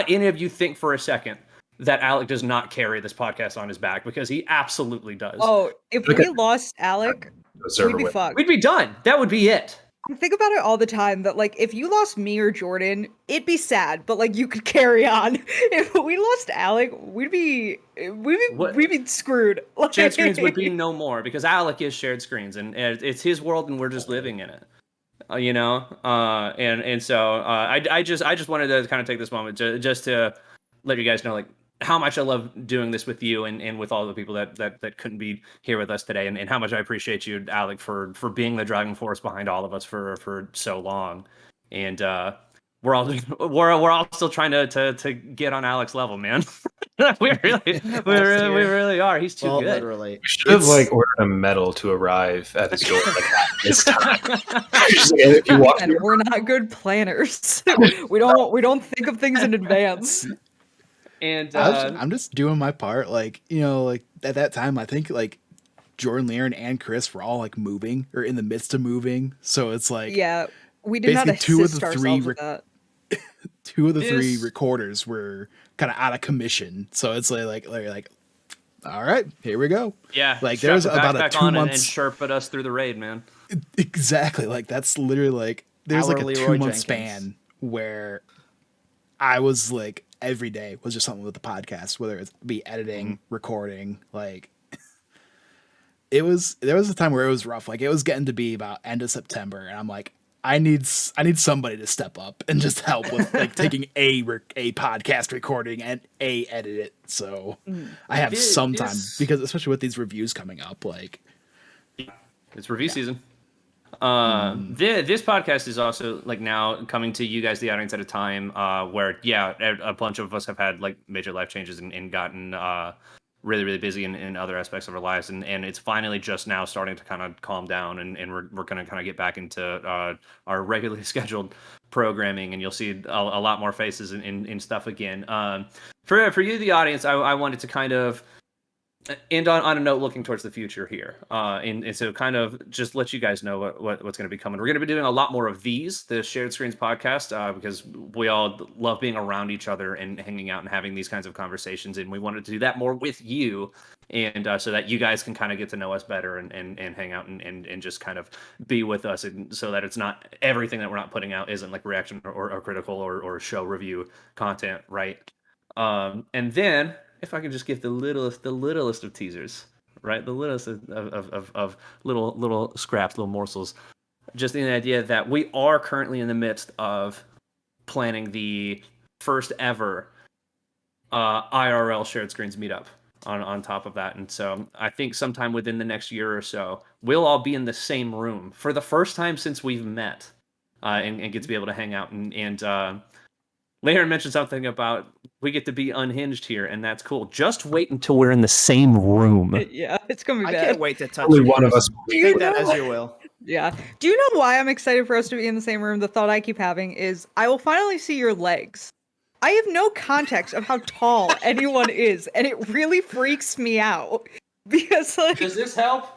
any of you think for a second that Alec does not carry this podcast on his back, because he absolutely does. Oh, if we lost Alec, we'd be fucked. We'd be done. That would be it. I think about it all the time that, like, if you lost me or Jordan, it'd be sad, but like you could carry on. If we lost Alec, we'd be screwed. Shared screens would be no more, because Alec is shared screens, and it's his world, and we're just living in it. And so I just wanted to kind of take this moment just to let you guys know, like, how much I love doing this with you and with all the people that couldn't be here with us today, and how much I appreciate you, Alec, for being the driving force behind all of us for so long. And we're all still trying to get on Alec's level, man. we really are. He's too good. Literally. We should have ordered a medal to arrive at his door this time. And we're not good planners. we don't think of things in advance. And I'm just doing my part. Like, like at that time, I think like Jordan, Liren, and Chris were all like moving or in the midst of moving. So it's like, yeah, we did not assist ourselves with that. Two of the three recorders were kind of out of commission. So it's like all right, here we go. Yeah, like there's about a 2 months and sherped us through the raid, man. Exactly. Like that's literally like there's like a 2 month span where I was like every day was just something with the podcast, whether it be editing, recording. Like there was a time where it was rough. Like it was getting to be about end of September, and I'm like, I need somebody to step up and just help with like taking a podcast recording and edit it. So I have some time, because especially with these reviews coming up, like it's review season. This podcast is also like now coming to you guys, the audience, at a time where a bunch of us have had like major life changes and gotten really, really busy in other aspects of our lives, and it's finally just now starting to kind of calm down, and we're going to kind of get back into our regularly scheduled programming, and you'll see a lot more faces in stuff again. For you, the audience, I wanted to kind of end on a note looking towards the future here, and so kind of just let you guys know what's going to be coming. We're going to be doing a lot more of the Shared Screens podcast, because we all love being around each other and hanging out and having these kinds of conversations, and we wanted to do that more with you, and so that you guys can kind of get to know us better and hang out and just kind of be with us, and so that it's not everything that we're not putting out isn't like reaction or critical or show review content, right? And then, if I can just give the littlest of teasers, right? The littlest of little scraps, little morsels, just in the idea that we are currently in the midst of planning the first ever IRL shared screens meetup on top of that. And so I think sometime within the next year or so, we'll all be in the same room for the first time since we've met, and get to be able to hang out. And Lahir mentioned something about we get to be unhinged here, and that's cool. Just wait until we're in the same room. Yeah, it's gonna be I bad. can't wait to touch Only you, one of Chris. us. Take that as you will. Yeah. Do you know why I'm excited for us to be in the same room? The thought I keep having is I will finally see your legs. I have no context of how tall anyone is, and it really freaks me out. Because like Does this help?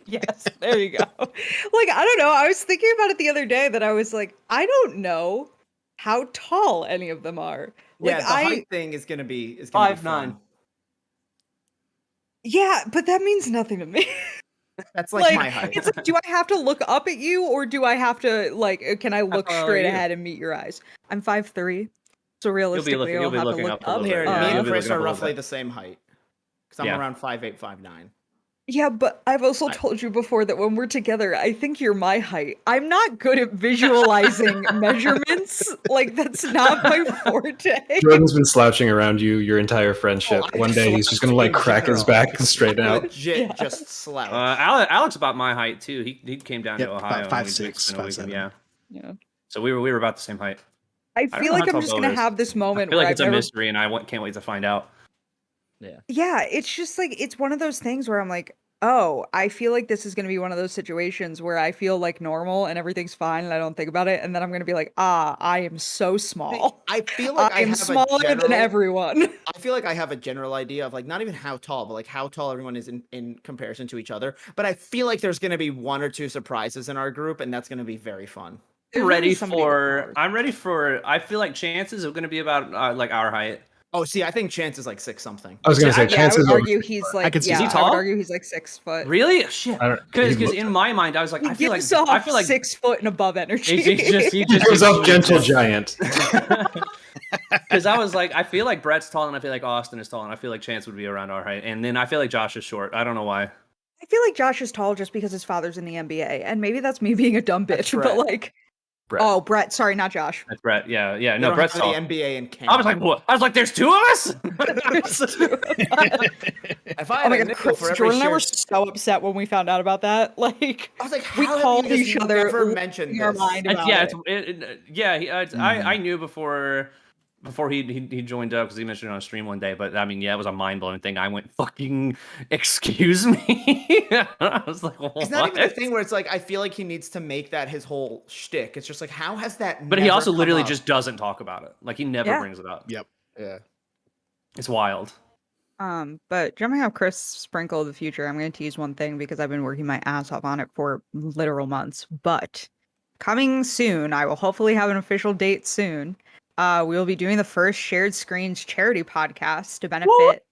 yes, there you go. Like, I don't know. I was thinking about it the other day that I was like, I don't know how tall any of them are. Like, Yeah, the height thing is gonna be 5'9". fun. Yeah, but that means nothing to me. That's like my height. It's like, do I have to look up at you, or do I have to like? Can I look tall are straight you? ahead and meet your eyes? I'm 5'3", so realistically, you'll I'll be have to looking look up a up. little Here, bit. Yeah, me you'll and be Chris looking up are a little roughly bit. the same height. Because I'm Yeah. around 5'8", 5'9". Yeah, but I've also told you before that when we're together, I think you're my height. I'm not good at visualizing measurements. Like, that's not my forte. Jordan's been slouching around you your entire friendship. I One day he's just gonna slouched like in crack his general. back and straighten out. Legit, just slouch. Alex about my height too. He came down Yep, to about Ohio. 5'6", spent a weekend, 5'7". yeah. Yeah. So we were about the same height. I don't feel know like how I'm tall just Bo gonna is. have this I moment feel where like I've it's a never. mystery, and I can't wait to find out. Yeah, it's just like it's one of those things where I'm like, oh, I feel like this is gonna be one of those situations where I feel like normal and everything's fine and I don't think about it, and then I'm gonna be like, I am so small. I feel like I am have smaller a general, than everyone. I feel like I have a general idea of like not even how tall, but like how tall everyone is in comparison to each other. But I feel like there's gonna be one or two surprises in our group, and that's gonna be very fun. There's I'm gonna be ready somebody with for. powers. I'm ready for. I feel like chances are going to be about like our height. Oh, see, I think Chance is like 6 something. I was gonna say Yeah, I would chances are. argue he's like, can see yeah, that. I would tall? argue he's like 6 foot. Really? Shit. I don't- Because he looks in like- my mind, I was like, He I feel like gives off I feel like 6 foot and above energy. he just He gives off gentle giant. Because I was like, I feel like Brett's tall, and I feel like Austin is tall, and I feel like Chance would be around our height, and then I feel like Josh is short. I don't know why. I feel like Josh is tall just because his father's in the NBA, and maybe that's me being a dumb That's bitch, Brett. but like, Brett. oh, Brett, sorry, not Josh. That's Brett. Yeah, yeah. They No, don't Brett's have tall. the NBA in Canada. I was like, what? I was like, there's two of us. If I Oh had my a god, nickel Chris, for every Jordan and I were shared- so upset when we found out about that. Like, I was like, we how have called you just each other, never mentioned losing our this? mind about Yeah, it. I knew before he joined up because he mentioned it on a stream one day. But I mean, yeah, it was a mind blowing thing. I went, fucking, excuse me. I was like, what? It's not even the thing where it's like I feel like he needs to make that his whole shtick. It's just like how has that? But he never also come literally up? just doesn't talk about it. Like he never Yeah. brings it up. Yep. Yeah. It's wild. But jumping off Chris Sprinkle of the future, I'm going to tease one thing because I've been working my ass off on it for literal months. But coming soon, I will hopefully have an official date soon. We will be doing the first Shared Screens charity podcast to benefit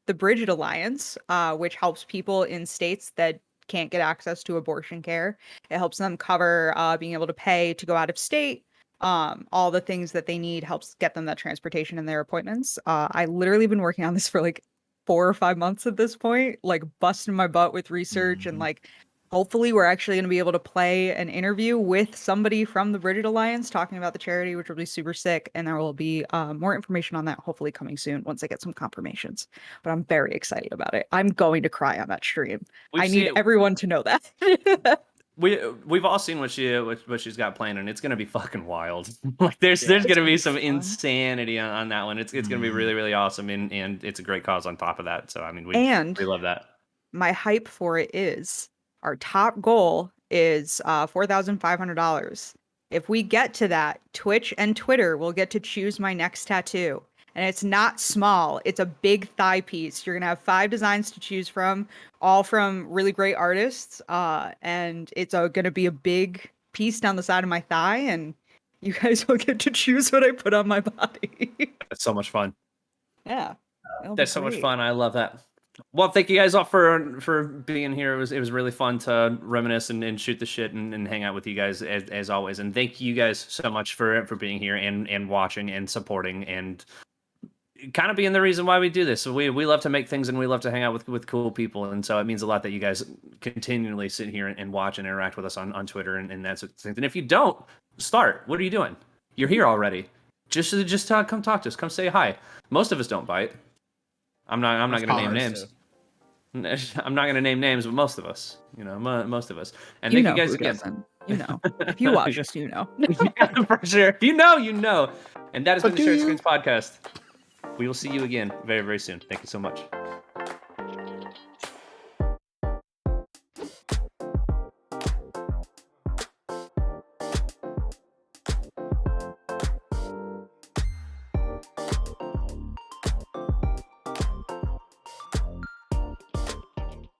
the Bridget Alliance, which helps people in states that can't get access to abortion care. It helps them cover being able to pay to go out of state. All the things that they need, helps get them that transportation and their appointments. I literally been working on this for like 4 or 5 months at this point, like busting my butt with research and like hopefully we're actually going to be able to play an interview with somebody from the Bridget Alliance talking about the charity, which will be super sick. And there will be more information on that hopefully coming soon once I get some confirmations. But I'm very excited about it. I'm going to cry on that stream. I need everyone to know that. We've all seen what she's got planned, and it's gonna be fucking wild. Like there's gonna be some insanity on that one. It's gonna be really, really awesome, and it's a great cause on top of that. So I mean, we love that. My hype for it is our top goal is $4,500. If we get to that, Twitch and Twitter will get to choose my next tattoo. And it's not small. It's a big thigh piece. You're going to have 5 designs to choose from, all from really great artists. And it's going to be a big piece down the side of my thigh. And you guys will get to choose what I put on my body. That's so much fun. Yeah. That's so much fun. I love that. Well, thank you guys all for being here. It was really fun to reminisce and shoot the shit and hang out with you guys as always. And thank you guys so much for being here and watching and supporting and kind of being the reason why we do this. So we love to make things and we love to hang out with cool people. And so it means a lot that you guys continually sit here and watch and interact with us on Twitter and that sort of thing. And if you don't, start. What are you doing? You're here already. Just come talk to us. Come say hi. Most of us don't bite. I'm not going to name names. I'm not going to name names, but most of us, most of us. And You thank know you guys who again. doesn't. You know. If you watch us, you know. Yeah, for sure. If you know, you know. And that has been But the do Shared you? Screens podcast. We will see you again very, very soon. Thank you so much.